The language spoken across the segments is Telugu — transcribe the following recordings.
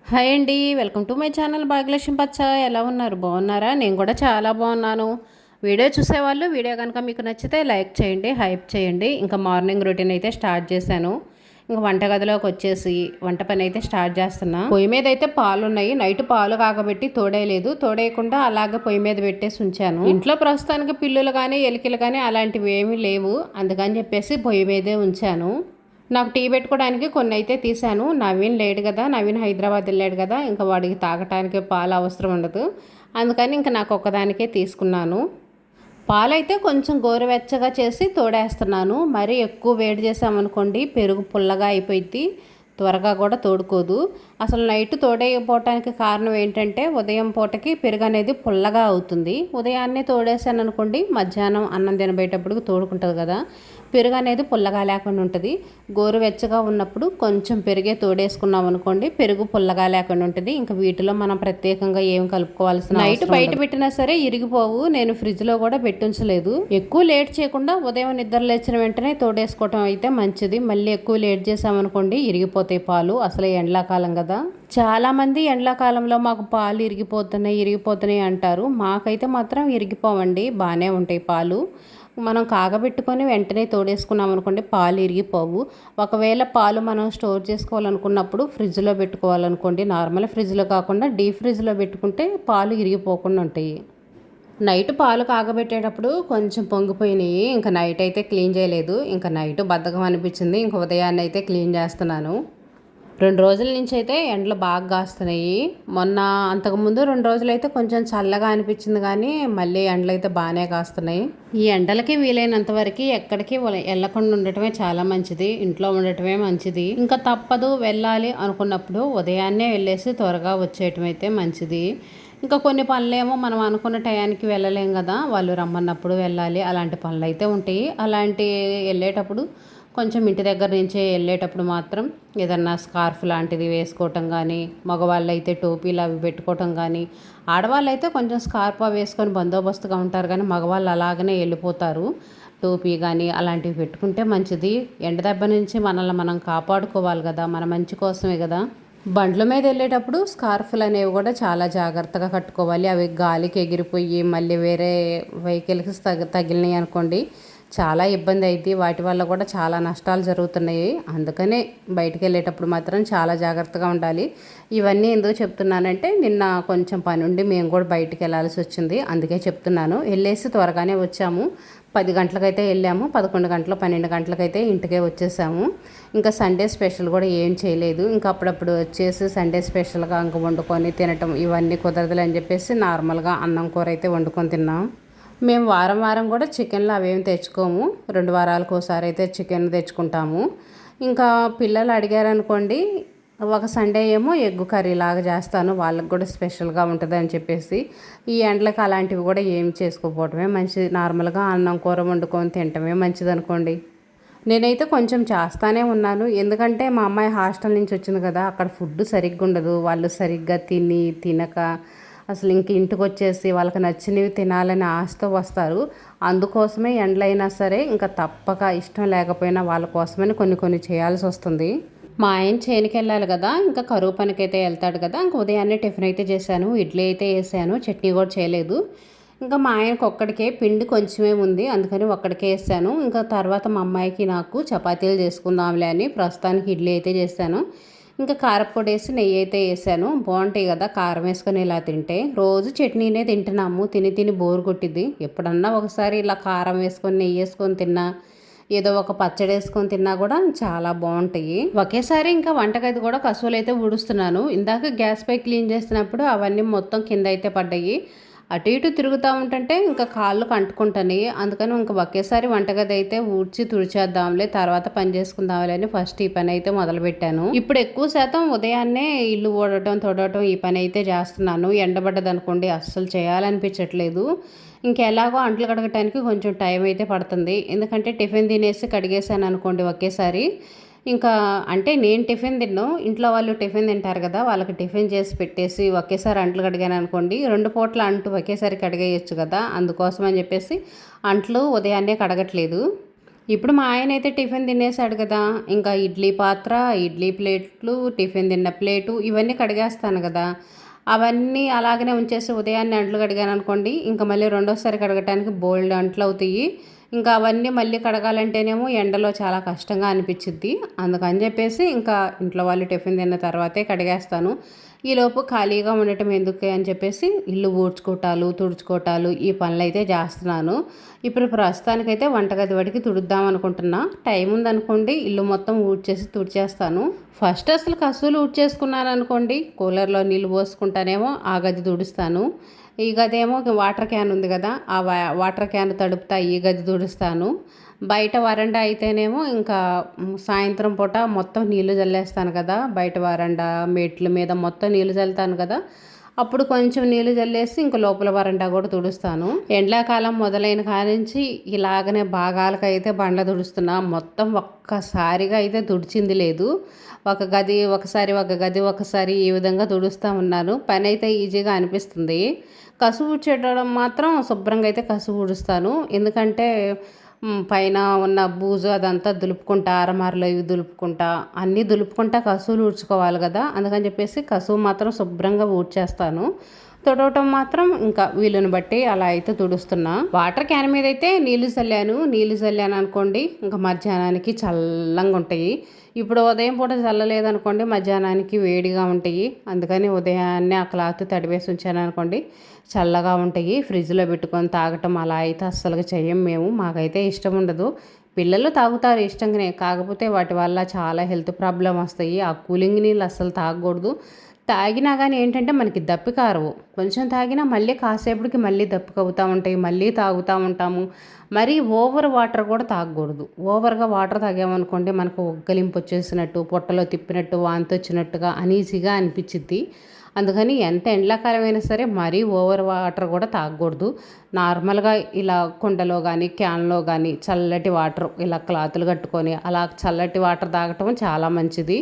హాయ్ అండి, welcome to my channel Bhagyalakshmi పచ్చ. ఎలా ఉన్నారు? బాగున్నారా? నేను కూడా చాలా బాగున్నాను. వీడియో చూసేవాళ్ళు వీడియో కనుక మీకు నచ్చితే లైక్ చేయండి, హైప్ చేయండి. ఇంకా మార్నింగ్ రొటీన్ అయితే స్టార్ట్ చేశాను. ఇంకా వంటగదిలోకి వచ్చేసి వంట పని అయితే స్టార్ట్ చేస్తున్నా. పొయ్యి మీద అయితే పాలు ఉన్నాయి. నైట్ పాలు కాగబెట్టి తోడేయలేదు, తోడేయకుండా అలాగే పొయ్యి మీద పెట్టేసి ఉంచాను. ఇంట్లో ప్రస్తుతానికి పిల్లులు కానీ ఎలికలు కానీ అలాంటివి ఏమీ లేవు, అందుకని చెప్పేసి పొయ్యి మీదే ఉంచాను. నాకు టీ పెట్టుకోవడానికి కొన్ని అయితే తీసాను. నవీన్ లేడు కదా, నవీన్ హైదరాబాద్ వెళ్ళాడు కదా, ఇంకా వాడికి తాగటానికి పాలు అవసరం ఉండదు, అందుకని ఇంకా నాకు ఒక్కదానికే తీసుకున్నాను. పాలైతే కొంచెం గోరువెచ్చగా చేసి తోడేస్తున్నాను. మరీ ఎక్కువ వేడి చేసామనుకోండి పెరుగు పుల్లగా అయిపోయింది, త్వరగా కూడా తోడుకోదు. అసలు నైట్ తోడైపోవటానికి కారణం ఏంటంటే ఉదయం పూటకి పెరుగు అనేది పుల్లగా అవుతుంది. ఉదయాన్నే తోడేసాను అనుకోండి మధ్యాహ్నం అన్నం తినబోయేటప్పుడు తోడుకుంటుంది కదా, పెరుగు అనేది పుల్లగా లేకుండా ఉంటుంది. గోరువెచ్చగా ఉన్నప్పుడు కొంచెం పెరిగే తోడేసుకున్నాం అనుకోండి పెరుగు పుల్లగా లేకుండా ఉంటుంది. ఇంకా వీటిలో మనం ప్రత్యేకంగా ఏం కలుపుకోవాల్సిన నైట్ బయట పెట్టినా సరే ఇరిగిపోవు. నేను ఫ్రిడ్జ్లో కూడా పెట్టించలేదు. ఎక్కువ లేట్ చేయకుండా ఉదయం నిద్ర లేచిన వెంటనే తోడేసుకోవటం అయితే మంచిది. మళ్ళీ ఎక్కువ లేట్ చేసామనుకోండి ఇరిగిపోతాయి పాలు. అసలు ఎండాకాలం కదా, చాలామంది ఎండాకాలంలో మాకు పాలు ఇరిగిపోతున్నాయి అంటారు. మాకైతే మాత్రం ఇరిగిపోవండి, బాగానే ఉంటాయి పాలు. మనం కాగబెట్టుకొని వెంటనే తోడేసుకున్నాం అనుకోండి పాలు ఇరిగిపోవు. ఒకవేళ పాలు మనం స్టోర్ చేసుకోవాలనుకున్నప్పుడు ఫ్రిడ్జ్లో పెట్టుకోవాలనుకోండి, నార్మల్ ఫ్రిడ్జ్లో కాకుండా డీప్ ఫ్రిడ్జ్లో పెట్టుకుంటే పాలు ఇరిగిపోకుండా ఉంటాయి. నైట్ పాలు కాగబెట్టేటప్పుడు కొంచెం పొంగిపోయినాయి. ఇంకా నైట్ అయితే క్లీన్ చేయలేదు. ఇంకా నైట్ బద్ధకం అనిపించింది, ఇంకా ఉదయాన్నే అయితే క్లీన్ చేస్తున్నాను. 2 రోజుల నుంచి అయితే ఎండలు బాగా కాస్తున్నాయి. మొన్న అంతకుముందు 2 రోజులైతే కొంచెం చల్లగా అనిపించింది, కానీ మళ్ళీ ఎండలు అయితే బాగానే కాస్తున్నాయి. ఈ ఎండలకి వీలైనంత వరకు ఎక్కడికి వెళ్ళకుండా ఉండటమే చాలా మంచిది, ఇంట్లో ఉండటమే మంచిది. ఇంకా తప్పదు వెళ్ళాలి అనుకున్నప్పుడు ఉదయాన్నే వెళ్ళేసి త్వరగా వచ్చేయటం అయితే మంచిది. ఇంకా కొన్ని పనులేమో మనం అనుకున్న టయానికి వెళ్ళలేం కదా, వాళ్ళు రమ్మన్నప్పుడు వెళ్ళాలి, అలాంటి పనులు అయితే ఉంటాయి. అలాంటి వెళ్ళేటప్పుడు కొంచెం ఇంటి దగ్గర నుంచే వెళ్ళేటప్పుడు మాత్రం ఏదన్నా స్కార్ఫ్ లాంటిది వేసుకోవటం కానీ, మగవాళ్ళు అయితే టోపీలు అవి పెట్టుకోవటం కానీ, ఆడవాళ్ళు అయితే కొంచెం స్కార్ఫ్ వేసుకొని బందోబస్తుగా ఉంటారు, కానీ మగవాళ్ళు అలాగనే వెళ్ళిపోతారు. టోపీ కానీ అలాంటివి పెట్టుకుంటే మంచిది. ఎండ దెబ్బ నుంచి మనల్ని మనం కాపాడుకోవాలి కదా, మన మంచి కోసమే కదా. బండ్ల మీద వెళ్ళేటప్పుడు స్కార్ఫ్లు అనేవి కూడా చాలా జాగ్రత్తగా కట్టుకోవాలి. అవి గాలికి ఎగిరిపోయి మళ్ళీ వేరే వెహికల్కి తగిలినాయి అనుకోండి చాలా ఇబ్బంది అయింది. వాటి వల్ల కూడా చాలా నష్టాలు జరుగుతున్నాయి. అందుకనే బయటికి వెళ్ళేటప్పుడు మాత్రం చాలా జాగ్రత్తగా ఉండాలి. ఇవన్నీ ఎందుకు చెప్తున్నానంటే నిన్న కొంచెం పని ఉండి మేము కూడా బయటికి వెళ్ళాల్సి వచ్చింది, అందుకే చెప్తున్నాను. వెళ్ళేసి త్వరగానే వచ్చాము. 10 గంటలకైతే వెళ్ళాము, 11 గంటలు 12 గంటలకైతే ఇంటికే వచ్చేసాము. ఇంకా సండే స్పెషల్ కూడా ఏం చేయలేదు. ఇంకా అప్పుడప్పుడు వచ్చేసి సండే స్పెషల్గా ఇంకా వండుకొని తినటం ఇవన్నీ కుదరదులే అని చెప్పేసి నార్మల్గా అన్నం కూర అయితే వండుకొని తిన్నాం. మేము వారం వారం కూడా చికెన్లు అవేమి తెచ్చుకోము, 2 వారాలకు ఒకసారి అయితే చికెన్ తెచ్చుకుంటాము. ఇంకా పిల్లలు అడిగారనుకోండి ఒక సండే ఏమో ఎగ్ కర్రీ లాగా చేస్తాను, వాళ్ళకి కూడా స్పెషల్గా ఉంటుంది అని చెప్పేసి. ఈ ఎండలకు అలాంటివి కూడా ఏం చేసుకోకపోవటమే మంచిది, నార్మల్గా అన్నం కూర వండుకొని తినటమే మంచిది అనుకోండి. నేనైతే కొంచెం చేస్తానే ఉన్నాను, ఎందుకంటే మా అమ్మాయి హాస్టల్ నుంచి వచ్చింది కదా, అక్కడ ఫుడ్ సరిగ్గా ఉండదు. వాళ్ళు సరిగ్గా తినక అసలు ఇంక ఇంటికి వచ్చేసి వాళ్ళకి నచ్చినవి తినాలని ఆశతో వస్తారు. అందుకోసమే ఎండలైనా సరే ఇంకా తప్పక ఇష్టం లేకపోయినా వాళ్ళ కోసమని కొన్ని చేయాల్సి వస్తుంది. మా ఆయన చేనుకి వెళ్ళాలి కదా, ఇంకా కరువు పనికి అయితే వెళ్తాడు కదా, ఇంకా ఉదయాన్నే టిఫిన్ అయితే చేశాను, ఇడ్లీ అయితే వేసాను, చట్నీ కూడా చేయలేదు. ఇంకా మా ఆయనకు ఒక్కడికే పిండి కొంచెమే ఉంది, అందుకని ఒక్కడికే వేసాను. ఇంకా తర్వాత మా అమ్మాయికి నాకు చపాతీలు చేసుకుందాంలే అని ప్రస్తుతానికి ఇడ్లీ అయితే చేశాను. ఇంకా కారపొడి వేసి నెయ్యి అయితే వేసాను, బాగుంటాయి కదా కారం వేసుకొని ఇలా తింటే. రోజు చట్నీనే తింటున్నాము, తిని బోరు కొట్టిద్ది. ఎప్పుడన్నా ఒకసారి ఇలా కారం వేసుకొని నెయ్యి వేసుకొని తిన్నా, ఏదో ఒక పచ్చడి వేసుకొని తిన్నా కూడా చాలా బాగుంటాయి. ఒకేసారి ఇంకా వంటగది కూడా కసువులు అయితే ఊడుస్తున్నాను. ఇందాక గ్యాస్ పై క్లీన్ చేస్తున్నప్పుడు అవన్నీ మొత్తం కింద అయితే పడ్డాయి. అటు ఇటు తిరుగుతూ ఉంటుంటే ఇంకా కాళ్ళు కంటుకుంటున్నాయి, అందుకని ఇంకా ఒకేసారి వంటగది అయితే ఊడ్చి తుడిచేద్దాంలే, తర్వాత పని చేసుకుందాంలే అని ఫస్ట్ ఈ పని అయితే మొదలుపెట్టాను. ఇప్పుడు ఎక్కువ శాతం ఉదయాన్నే ఇల్లు ఊడటం తొడటం ఈ పని అయితే చేస్తున్నాను. ఎండబడ్డదనుకోండి అస్సలు చేయాలనిపించట్లేదు. ఇంకెలాగో అంట్లు కడగటానికి కొంచెం టైం అయితే పడుతుంది, ఎందుకంటే టిఫిన్ తినేసి కడిగేసాను అనుకోండి ఒకేసారి. ఇంకా అంటే నేను టిఫిన్ తిన్నాను, ఇంట్లో వాళ్ళు టిఫిన్ తింటారు కదా, వాళ్ళకి టిఫిన్ చేసి పెట్టేసి ఒకేసారి అంట్లు కడిగాను అనుకోండి 2 పూట్ల అంటు ఒకేసారి కడిగేయచ్చు కదా, అందుకోసం అని చెప్పేసి అంట్లు ఉదయాన్నే కడగట్లేదు. ఇప్పుడు మా ఆయన అయితే టిఫిన్ తినేసాడు కదా, ఇంకా ఇడ్లీ పాత్ర, ఇడ్లీ ప్లేట్లు, టిఫిన్ తిన్న ప్లేటు ఇవన్నీ కడిగేస్తాను కదా. అవన్నీ అలాగనే ఉంచేసి ఉదయాన్నే అంట్లు కడిగాను అనుకోండి, ఇంకా మళ్ళీ రెండోసారి కడగటానికి బోల్డ్ అంట్లు అవుతాయి. ఇంకా అవన్నీ మళ్ళీ కడగాలంటేనేమో ఎండలో చాలా కష్టంగా అనిపించిద్ది. అందుకని చెప్పేసి ఇంకా ఇంట్లో వాళ్ళు టిఫిన్ తిన్న తర్వాతే కడిగేస్తాను. ఈలోపు ఖాళీగా ఉండటం ఎందుకు అని చెప్పేసి ఇల్లు ఊడ్చుకోవటాలు, తుడుచుకోవటాలు ఈ పనులు అయితే చేస్తున్నాను. ఇప్పుడు ప్రస్తుతానికైతే వంటగది వడికి తుడుద్దాం అనుకుంటున్నా. టైం ఉందనుకోండి ఇల్లు మొత్తం ఊడ్చేసి తుడిచేస్తాను. ఫస్ట్ అసలు కసువులు ఊడ్చేసుకున్నాను అనుకోండి, కూలర్లో నీళ్ళు పోసుకుంటానేమో ఆ గది తుడుస్తాను. ఈ గది ఏమో వాటర్ క్యాన్ ఉంది కదా, ఆ వాటర్ క్యాన్ తడుపుతా ఈ గది తుడుస్తాను. బయట వరండా అయితేనేమో ఇంకా సాయంత్రం పూట మొత్తం నీళ్లు చల్లేస్తాను కదా, బయట వరండా మెట్ల మీద మొత్తం నీళ్లు చల్లుతాను కదా, అప్పుడు కొంచెం నీళ్లు చల్లేసి ఇంక లోపల వరండా కూడా తుడుస్తాను. ఎండాకాలం మొదలైన కానించి ఇలాగనే భాగాలకైతే బండ్ల తుడుస్తున్నా. మొత్తం ఒక్కసారిగా అయితే తుడిచింది లేదు. ఒక గది ఒకసారి, ఒక గది ఒకసారి ఈ విధంగా తుడుస్తూ ఉన్నాను. పని అయితే ఈజీగా అనిపిస్తుంది. కసువు ఊడ్చేయడం మాత్రం శుభ్రంగా అయితే కసువు ఊడుస్తాను. ఎందుకంటే పైన ఉన్న బూజు అదంతా దులుపుకుంటా, అరమారలో ఇవి దులుపుకుంటా, అన్నీ దులుపుకుంటా కసువులు ఊడ్చుకోవాలి కదా. అందుకని చెప్పేసి కసువు మాత్రం శుభ్రంగా ఊడ్చేస్తాను. తుడవటం మాత్రం ఇంకా వీలుని బట్టి అలా అయితే తుడుస్తున్నా. వాటర్ క్యాన్ మీద అయితే నీళ్లు చల్లాను అనుకోండి, ఇంకా మధ్యాహ్నానికి చల్లంగా ఉంటాయి. ఇప్పుడు ఉదయం పూట చల్లలేదనుకోండి, మధ్యాహ్నానికి వేడిగా ఉంటాయి. అందుకని ఉదయాన్నే ఆ క్లాత్ తడివేసి ఉంచాను అనుకోండి, చల్లగా ఉంటాయి. ఫ్రిడ్జ్లో పెట్టుకొని తాగటం అలా అయితే అస్సలుగా చెయ్యం మేము. మాకైతే ఇష్టం ఉండదు. పిల్లలు తాగుతారు ఇష్టంగానే, కాకపోతే వాటి వల్ల చాలా హెల్త్ ప్రాబ్లం వస్తాయి. ఆ కూలింగ్ నీళ్ళు అస్సలు తాగకూడదు. తాగినా కానీ ఏంటంటే మనకి దప్పికారవు. కొంచెం తాగినా మళ్ళీ కాసేపటికి మళ్ళీ దప్పిక అవుతూ ఉంటాయి, మళ్ళీ తాగుతూ ఉంటాము. మరీ ఓవర్ వాటర్ కూడా తాగకూడదు. ఓవర్గా వాటర్ తాగామనుకోండి మనకు ఒగ్గలింపు వచ్చేసినట్టు, పొట్టలో తిప్పినట్టు, వాంతి వచ్చినట్టుగా అనీజీగా అనిపించిద్ది. అందుకని ఎంత ఎండాకాలమైనా సరే మరీ ఓవర్ వాటర్ కూడా తాగకూడదు. నార్మల్గా ఇలా కుండలో కానీ క్యాన్లో కానీ చల్లటి వాటర్ ఇలా క్లాతులు కట్టుకొని అలా చల్లటి వాటర్ తాగటం చాలా మంచిది.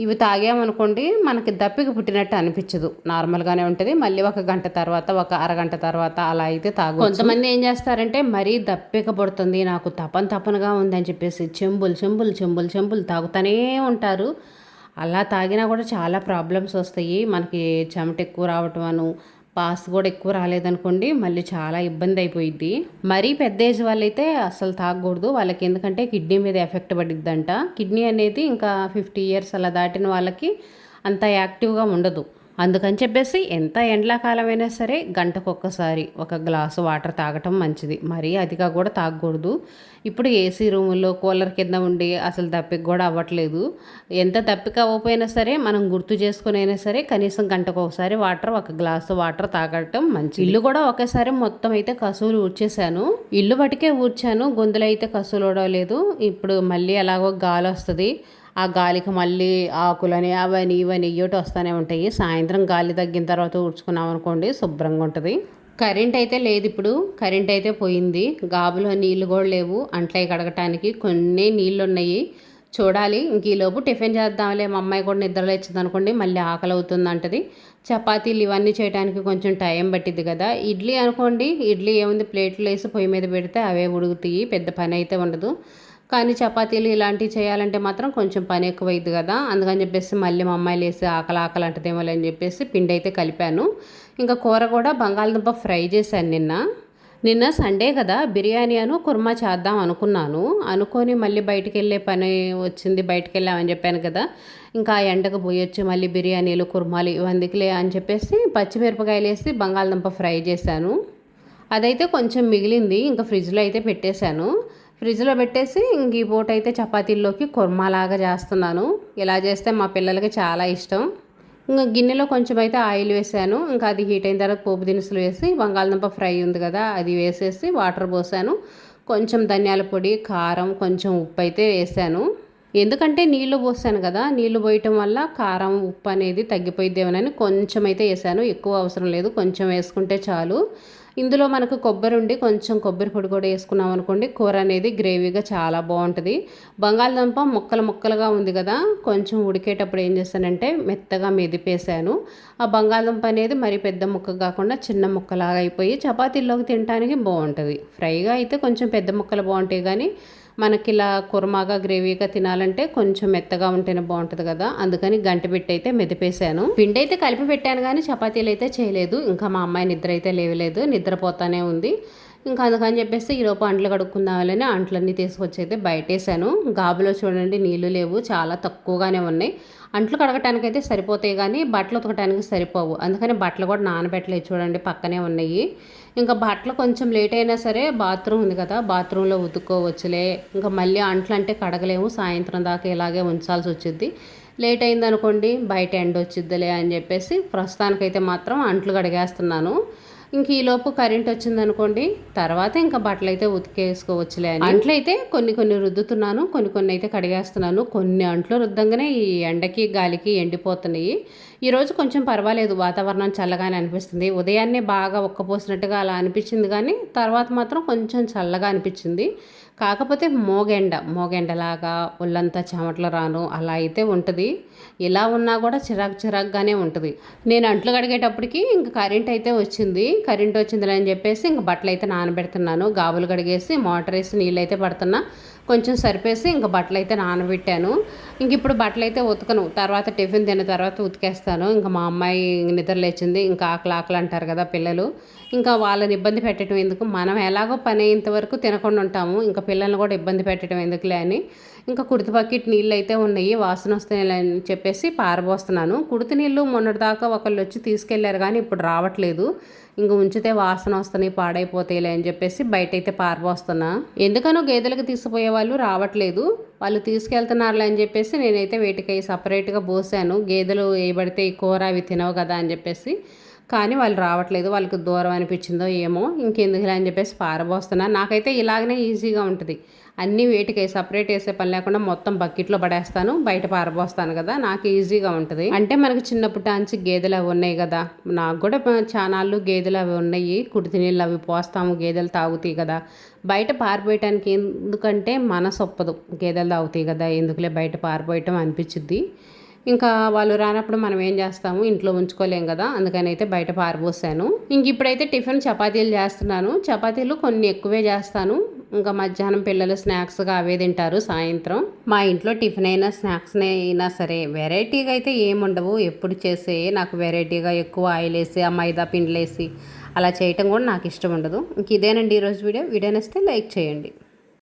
ఇవి తాగామనుకోండి మనకి దప్పిక పుట్టినట్టు అనిపించదు, నార్మల్గానే ఉంటుంది. మళ్ళీ ఒక గంట తర్వాత, ఒక అరగంట తర్వాత అలా అయితే తాగు. కొంతమంది ఏం చేస్తారంటే మరీ దప్పిక పుడుతుంది, నాకు తపనగా ఉందని చెప్పేసి చెంబులు తాగుతూనే ఉంటారు. అలా తాగినా కూడా చాలా ప్రాబ్లమ్స్ వస్తాయి. మనకి చెమట ఎక్కువ రావటం అను, పాస్ కూడా ఎక్కువ రాలేదనుకోండి మళ్ళీ చాలా ఇబ్బంది అయిపోయిద్ది. మరీ పెద్ద ఏజ్ వాళ్ళైతే అస్సలు తాగకూడదు. వాళ్ళకి ఎందుకంటే కిడ్నీ మీద ఎఫెక్ట్ పడిద్దంట. కిడ్నీ అనేది ఇంకా 50 ఇయర్స్ అలా దాటిన వాళ్ళకి అంత యాక్టివ్గా ఉండదు. అందుకని చెప్పేసి ఎంత ఎండాకాలమైనా సరే గంటకొక్కసారి ఒక గ్లాసు వాటర్ తాగటం మంచిది. మరీ అదిగా కూడా తాగకూడదు. ఇప్పుడు ఏసీ రూముల్లో కూలర్ కింద ఉండి అసలు దప్పిక కూడా అవ్వట్లేదు. ఎంత దప్పిక అవ్వకపోయినా సరే మనం గుర్తు చేసుకుని అయినా సరే కనీసం గంటకు ఒకసారి ఒక గ్లాసు వాటర్ తాగటం మంచిది. ఇల్లు కూడా ఒకేసారి మొత్తం అయితే కసువులు ఊడ్చేసాను. ఇల్లు బటికే ఊడ్చాను, గొంతులో అయితే కసువులు ఊడలేదు. ఇప్పుడు మళ్ళీ ఎలాగో గాలి వస్తుంది, ఆ గాలికి మళ్ళీ ఆకులని అవని ఇవని ఇయ్యోటి వస్తూనే ఉంటాయి. సాయంత్రం గాలి తగ్గిన తర్వాత ఊడ్చుకున్నాం అనుకోండి శుభ్రంగా ఉంటుంది. కరెంట్ అయితే లేదు, ఇప్పుడు కరెంట్ అయితే పోయింది. గాబులో నీళ్ళు కూడా లేవు అంట్లయి కడగటానికి, కొన్ని నీళ్ళు ఉన్నాయి. చూడాలి ఇంక ఈలోపు టిఫిన్ చేద్దాంలే, మా అమ్మాయి కూడా నిద్రలో ఇచ్చింది అనుకోండి మళ్ళీ ఆకలి అవుతుంది అంటది. చపాతీలు ఇవన్నీ చేయడానికి కొంచెం టైం పట్టిద్ది కదా. ఇడ్లీ అనుకోండి, ఇడ్లీ ఏముంది ప్లేట్లు వేసి పొయ్యి మీద పెడితే అవే ఉడుకుతాయి, పెద్ద పని అయితే ఉండదు. కానీ చపాతీలు ఇలాంటివి చేయాలంటే మాత్రం కొంచెం పని ఎక్కువైద్ది కదా. అందుకని చెప్పేసి మళ్ళీ మా అమ్మాయిలు వేసి ఆకలి అంటదేమో అని చెప్పేసి పిండి అయితే కలిపాను. ఇంకా కూర కూడా బంగాళదుంప ఫ్రై చేశాను నిన్న సండే కదా, బిర్యానీ కుర్మా చేద్దాం అనుకొని మళ్ళీ బయటికి వెళ్ళే పని వచ్చింది, బయటికి వెళ్ళామని చెప్పాను కదా. ఇంకా ఎండకు పోయొచ్చు మళ్ళీ బిర్యానీలు కుర్మాలు ఇవందుకులే అని చెప్పేసి పచ్చిమిరపకాయలు వేసి బంగాళదుంప ఫ్రై చేశాను. అదైతే కొంచెం మిగిలింది, ఇంకా ఫ్రిడ్జ్లో అయితే పెట్టేశాను. ఫ్రిడ్జ్లో పెట్టేసి ఇంక ఈ పూట అయితే చపాతీల్లోకి కుర్మాలాగా చేస్తున్నాను. ఇలా చేస్తే మా పిల్లలకి చాలా ఇష్టం. ఇంకా గిన్నెలో కొంచెం అయితే ఆయిల్ వేసాను. ఇంకా అది హీట్ అయిన తర్వాత పోపు దినుసులు వేసి బంగాళదుంప ఫ్రై ఉంది కదా అది వేసేసి వాటర్ పోసాను. కొంచెం ధనియాల పొడి, కారం, కొంచెం ఉప్పు అయితే వేసాను. ఎందుకంటే నీళ్లు పోసాను కదా, నీళ్లు పోయటం వల్ల కారం ఉప్పు అనేది తగ్గిపోయిద్దేమోనని కొంచెం అయితే వేసాను. ఎక్కువ అవసరం లేదు, కొంచెం వేసుకుంటే చాలు. ఇందులో మనకు కొబ్బరి ఉండి కొంచెం కొబ్బరి పొడి కూడా వేసుకున్నాం అనుకోండి, కూర అనేది గ్రేవీగా చాలా బాగుంటుంది. బంగాళదుంప ముక్కలుగా ఉంది కదా, కొంచెం ఉడికేటప్పుడు ఏం చేస్తానంటే మెత్తగా మెదిపేసాను. ఆ బంగాళదుంప అనేది మరి పెద్ద ముక్క కాకుండా చిన్న ముక్కలాగా అయిపోయి చపాతీల్లోకి తినడానికి బాగుంటుంది. ఫ్రైగా అయితే కొంచెం పెద్ద ముక్కలు బాగుంటాయి, కానీ మనకి ఇలా కుర్మాగా గ్రేవీగా తినాలంటే కొంచెం మెత్తగా ఉంటేనే బాగుంటుంది కదా, అందుకని గంట పెట్టి అయితే మెదిపేశాను. పిండి అయితే కలిపి పెట్టాను కానీ చపాతీలు అయితే చేయలేదు. ఇంకా మా అమ్మాయి నిద్ర అయితే లేవలేదు, నిద్రపోతానే ఉంది. ఇంకా అందుకని చెప్పేసి ఈలోపు అంట్లు కడుక్కుందామని అంట్లన్నీ తీసుకొచ్చి అయితే బయటేసాను. గాబులో చూడండి నీళ్లు లేవు, చాలా తక్కువగానే ఉన్నాయి. అంట్లు కడగటానికైతే సరిపోతాయి కానీ బట్టలు ఉతకడానికి సరిపోవు, అందుకని బట్టలు కూడా నానబెట్టలేదు చూడండి, పక్కనే ఉన్నాయి. ఇంకా బట్టలు కొంచెం లేట్ అయినా సరే బాత్రూమ్ ఉంది కదా, బాత్రూంలో ఉతుక్కోవచ్చులే. ఇంకా మళ్ళీ అంట్లు అంటే కడగలేము, సాయంత్రం దాకా ఇలాగే ఉంచాల్సి వచ్చింది. లేట్ అయిందనుకోండి బయట ఎండ వచ్చిద్దిలే అని చెప్పేసి ప్రస్తుతానికైతే మాత్రం అంట్లు కడిగేస్తున్నాను. ఇంక ఈలోపు కరెంట్ వచ్చిందనుకోండి తర్వాత ఇంకా బట్టలు అయితే ఉతికేసుకోవచ్చులే అని అంట్లు అయితే కొన్ని కొన్ని రుద్దుతున్నాను, కొన్ని కొన్ని అయితే కడిగేస్తున్నాను. కొన్ని అంట్లు రుద్దంగానే ఈ ఎండకి గాలికి ఎండిపోతున్నాయి. ఈరోజు కొంచెం పర్వాలేదు, వాతావరణం చల్లగానే అనిపిస్తుంది. ఉదయాన్నే బాగా ఉక్కపోసినట్టుగా అలా అనిపించింది కానీ తర్వాత మాత్రం కొంచెం చల్లగా అనిపించింది. కాకపోతే మోగెండలాగా ఒళ్ళంతా చెమటలు రాను అలా అయితే ఉంటుంది. ఇలా ఉన్నా కూడా చిరాకుగానే ఉంటుంది. నేను అంట్లు కడిగేటప్పటికి ఇంక కరెంట్ అయితే వచ్చింది. కరెంట్ వచ్చిందిలే అని చెప్పేసి ఇంక బట్టలు అయితే నానబెడుతున్నాను. గాబులు కడిగేసి మోటార్ వేసి నీళ్ళు అయితే పడుతున్నా, కొంచెం సరిపేసి ఇంక బట్టలు అయితే నానబెట్టాను. ఇంక ఇప్పుడు బట్టలు అయితే ఉతకను, తర్వాత టిఫిన్ తిన్న తర్వాత ఉతికేస్తాను. ఇంకా మా అమ్మాయి నిద్ర లేచింది, ఇంకా ఆకలి అంటారు కదా పిల్లలు, ఇంకా వాళ్ళని ఇబ్బంది పెట్టడం ఎందుకు, మనం ఎలాగో పని అయ్యేంత వరకు తినకుండా ఉంటాము, ఇంకా పిల్లల్ని కూడా ఇబ్బంది పెట్టడం ఎందుకులే అని ఇంకా కుడితి బకెట్ నీళ్ళు అయితే ఉన్నాయి, వాసన వస్తాయి అని చెప్పేసి పారబోస్తున్నాను. కుడితి నీళ్ళు మొన్నటిదాకా ఒకళ్ళు వచ్చి తీసుకెళ్లారు కానీ ఇప్పుడు రావట్లేదు. ఇంక ఉంచితే వాసన వస్తున్నాయి, పాడైపోతాయిలే అని చెప్పేసి బయట అయితే పారబోస్తున్నా. ఎందుకనో గేదెలకు తీసుకుపోయే వాళ్ళు రావట్లేదు, వాళ్ళు తీసుకెళ్తున్నారులే అని చెప్పేసి నేనైతే వీటికి సపరేట్గా పోసాను. గేదెలు వేయబడితే ఈ కూర అవి తినవు కదా అని చెప్పేసి, కానీ వాళ్ళు రావట్లేదు, వాళ్ళకి దూరం అనిపించిందో ఏమో, ఇంకెందుకులే అని చెప్పేసి పారబోస్తున్నా. నాకైతే ఇలాగనే ఈజీగా ఉంటుంది, అన్నీ వేటికి సపరేట్ వేసే పని లేకుండా మొత్తం బకెట్లో పడేస్తాను, బయట పారబోస్తాను కదా, నాకు ఈజీగా ఉంటుంది. అంటే మనకి చిన్నప్పటి నుంచి గేదెలు అవి ఉన్నాయి కదా, నాకు కూడా చానాళ్ళు గేదెలు అవి ఉన్నాయి, కుడితి నీళ్ళు అవి పోస్తాము, గేదెలు తాగుతాయి కదా. బయట పారిపోయటానికి ఎందుకంటే మనసు ఒప్పదు, గేదెలు తాగుతాయి కదా ఎందుకులే బయట పారిపోయటం అనిపించింది. ఇంకా వాళ్ళు రానప్పుడు మనం ఏం చేస్తాము, ఇంట్లో ఉంచుకోలేం కదా, అందుకని అయితే బయట పారబోసాను. ఇంక ఇప్పుడైతే టిఫిన్ చపాతీలు చేస్తున్నాను. చపాతీలు కొన్ని ఎక్కువే చేస్తాను, ఇంకా మధ్యాహ్నం పిల్లలు స్నాక్స్గా అవే తింటారు. సాయంత్రం మా ఇంట్లో టిఫిన్ అయినా స్నాక్స్ అయినా సరే వెరైటీగా అయితే ఏముండవు, ఎప్పుడు చేసే నాకు వెరైటీగా ఎక్కువ ఆయిల్ వేసి ఆ మైదా పిండిలేసి అలా చేయటం కూడా నాకు ఇష్టం ఉండదు. ఇంక ఇదేనండి ఈరోజు వీడియో నచ్చితే లైక్ చేయండి.